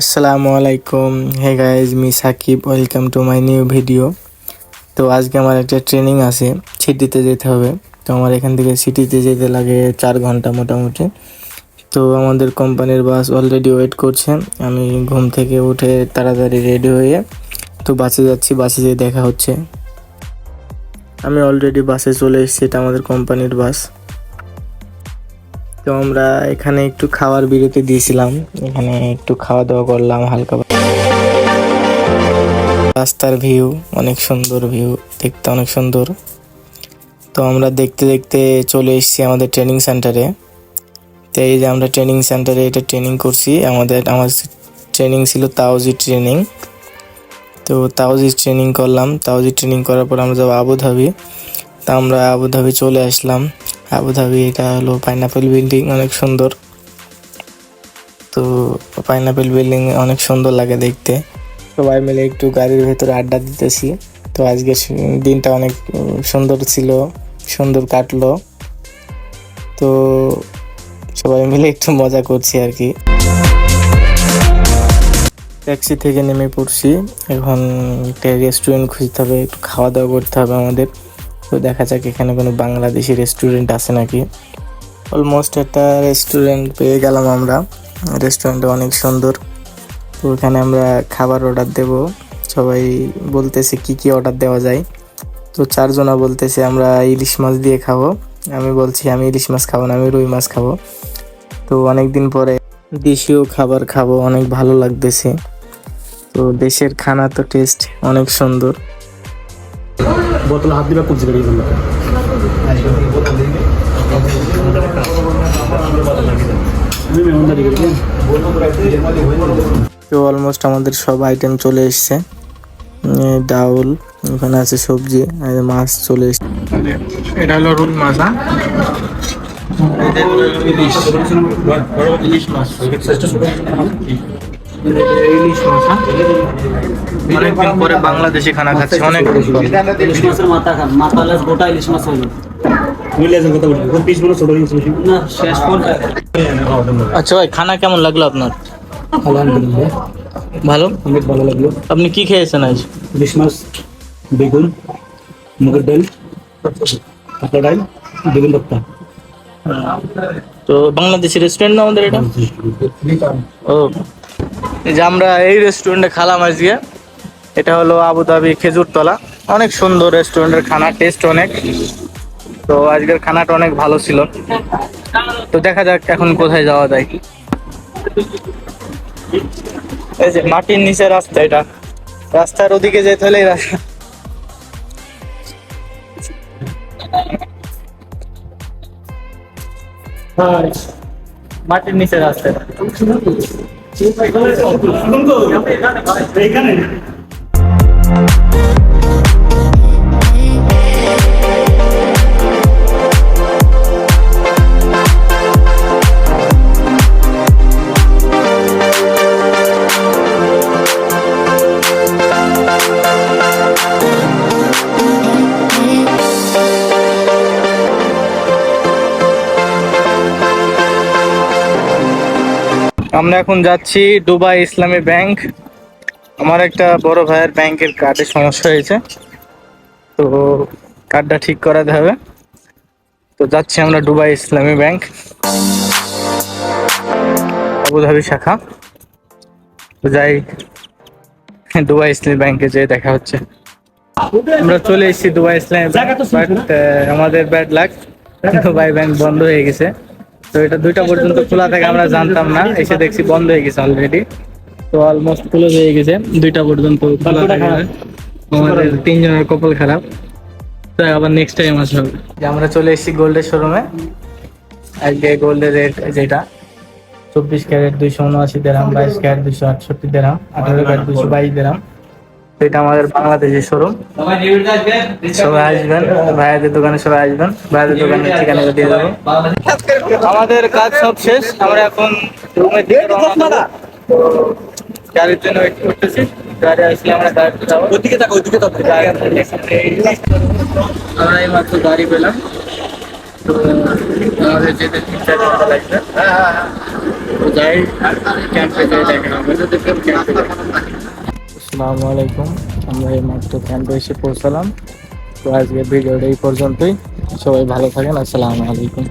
আসসালামু আলাইকুম। Hey guys, me Sakib, welcome to my new video. তো আজকে আমার একটা ট্রেনিং আছে, সিটিতে যেতে হবে। তো আমার এখান থেকে সিটিতে যেতে লাগে 4 ঘন্টা মোটামুটি। তো আমাদের কোম্পানির বাস অলরেডি ওয়েট করছে। আমি ঘুম থেকে উঠে তাড়াতাড়ি রেডি হয়ে তো বাসে যাচ্ছি, বাসে যেয়ে দেখা হচ্ছে। আমি অলরেডি বাসে চলে এসেছি, এটা আমাদের কোম্পানির বাস। তো আমরা এখানে একটু খাওয়ার বিরতি দিয়েছিলাম, এখানে একটু খাওয়া দাওয়া করলাম হালকা। রাস্তার ভিউ অনেক সুন্দর, ভিউ দেখতে অনেক সুন্দর। তো আমরা দেখতে দেখতে চলে এসেছি আমাদের ট্রেনিং সেন্টারে। তো এই যে আমরা ট্রেনিং সেন্টারে এটা ট্রেনিং করছি। আমার ট্রেনিং ছিল তাওজি ট্রেনিং। তো তাওজি ট্রেনিং করলাম। তাওজি ট্রেনিং করার পর আমরা যাবো আবুধাবি। তা আমরা আবুধাবি চলে আসলাম। আবুধাবি এটা হলো পাইনাপেল বিল্ডিং, অনেক সুন্দর। তো পাইনাপেল বিল্ডিং অনেক সুন্দর লাগে দেখতে। সবাই মিলে একটু গাড়ির ভেতরে আড্ডা দিতেছি। তো আজকে দিনটা অনেক সুন্দর ছিল, সুন্দর কাটলো। তো সবাই মিলে একটু মজা করছি আর কি। ট্যাক্সি থেকে নেমে পড়ছি, এখন একটা রেস্টুরেন্ট খুঁজতে হবে, একটু খাওয়া দাওয়া করতে হবে আমাদের। তো দেখা যাক এখানে কোনো বাংলাদেশি রেস্টুরেন্ট আছে নাকি। অলমোস্ট একটা রেস্টুরেন্ট পেয়ে গেলাম আমরা। রেস্টুরেন্টটা অনেক সুন্দর। তো এখানে আমরা খাবার অর্ডার দেব। সবাই বলতেছে কি কি অর্ডার দেওয়া যায়। তো 4 জনা বলতেছে আমরা ইলিশ মাছ দিয়ে খাবো। আমি বলছি আমি ইলিশ মাছ খাবো না, আমি রুই মাছ খাবো। তো অনেক দিন পরে দেশীয় খাবার খাবো, অনেক ভালো লাগতেছে। তো দেশের খানা তো টেস্ট অনেক সুন্দর। বোতল হাত দিবা কুচি করে দিলাম তো অলমোস্ট আমাদের সব আইটেম চলে এসছে। ডাউল, ওখানে আছে সবজি, আর মাছ চলে এসছে। এটা হলো রুই মাছ। ইলিশ মাছ, অনেকদিন পরে বাংলাদেশি খানা খাচ্ছি, অনেক ইলিশ মাছের মাথা খান, মাথা লেস গোটা ইলিশ মাছ হলো পিস গুলো ছোট না শেষ কোনটা। আচ্ছা ভাই, খানা কেমন লাগলো আপনার? আলহামদুলিল্লাহ ভালো, অনেক ভালো লাগলো। আপনি কি খেয়েছেন আজ? ইলিশ মাছ, বেগুন, মুগের ডাল, পাতলা ডাল, বেগুন ভর্তা। তো বাংলাদেশি রেস্টুরেন্ট না আমাদের এটা? ও, এই যে আমরা এই রেস্টুরেন্টে খালাম আজকে। এটা হলো আবুধাবি খেজুরতলা, অনেক সুন্দর রেস্টুরেন্টের খানা, টেস্ট অনেক। তো আজকের খানাটা অনেক ভালো ছিল। তো দেখা যাক এখন কোথায় যাওয়া যায়। এই যে মাটির নিচে রাস্তা, এটা রাস্তার ওদিকে যেতে হলে মাটির নিচে রাস্তা। এইখানে আমরা এখন যাচ্ছি দুবাই ইসলামী ব্যাংক। আমার একটা বড় ভাইয়ের ব্যাংকের কার্ডে সমস্যা হয়েছে, তো কার্ডটা ঠিক করাতে হবে। তো যাচ্ছি আমরা দুবাই ইসলামী ব্যাংক, আবুধাবি শাখা। তো যাই, দুবাই ইসলামী ব্যাংকে যেয়ে দেখা হচ্ছে। আমরা চলে এসেছি দুবাই ইসলামী ব্যাংক, বাট আমাদের ব্যাড লাক, দুবাই ব্যাংক বন্ধ হয়ে গেছে। তো এটা 2টা পর্যন্ত খোলা থাকে, আমরা জানতাম না, এসে দেখছি বন্ধ হয়ে গেছে অলরেডি। তো অলমোস্ট ক্লোজ হয়ে গেছে, 2টা পর্যন্ত খোলা থাকে। আমাদের 3 জনের কপাল খারাপ। তো আবার নেক্সট টাইম আসা হবে। আমরা চলে এসেছি গোল্ডের শোরুমে। আজকে গোল্ডের রেট যেটা 24 ক্যারেট 279 দিরহাম, 22 ক্যারেট 268 দিরহাম, 18 ক্যারেট 222 দিরহাম। এটা আমাদের বাংলাদেশের শোরুম। সবাই আসবেন, ভাইয়াদের দোকানে সবাই আসবেন, ভাইয়াদের দোকানের ঠিকানা দিয়ে দেবো। আমাদের কাজ সব শেষ, আমরা এখন রুমের দিকে রওনা দেব। গাড়ির জন্য ওয়েট করতেছি, গাড়ি আসলে আমরা গাড়িতে যাবো। ওইদিকে থাকো, ওইদিকে থাকো। আমরা এই মাত্র গাড়ি পেলাম। তো আমাদের যেতে 3-4 ঘন্টা লাগবে। তো যাই, ক্যাম্পে যাই, দেখা হবে। আসসালামু আলাইকুম, আমরা এই মাত্র ক্যাম্পে এসে পৌঁছালাম। তো আজকের ভিডিওটা এই পর্যন্তই। সবাই ভালো থাকেন, আসসালামু আলাইকুম।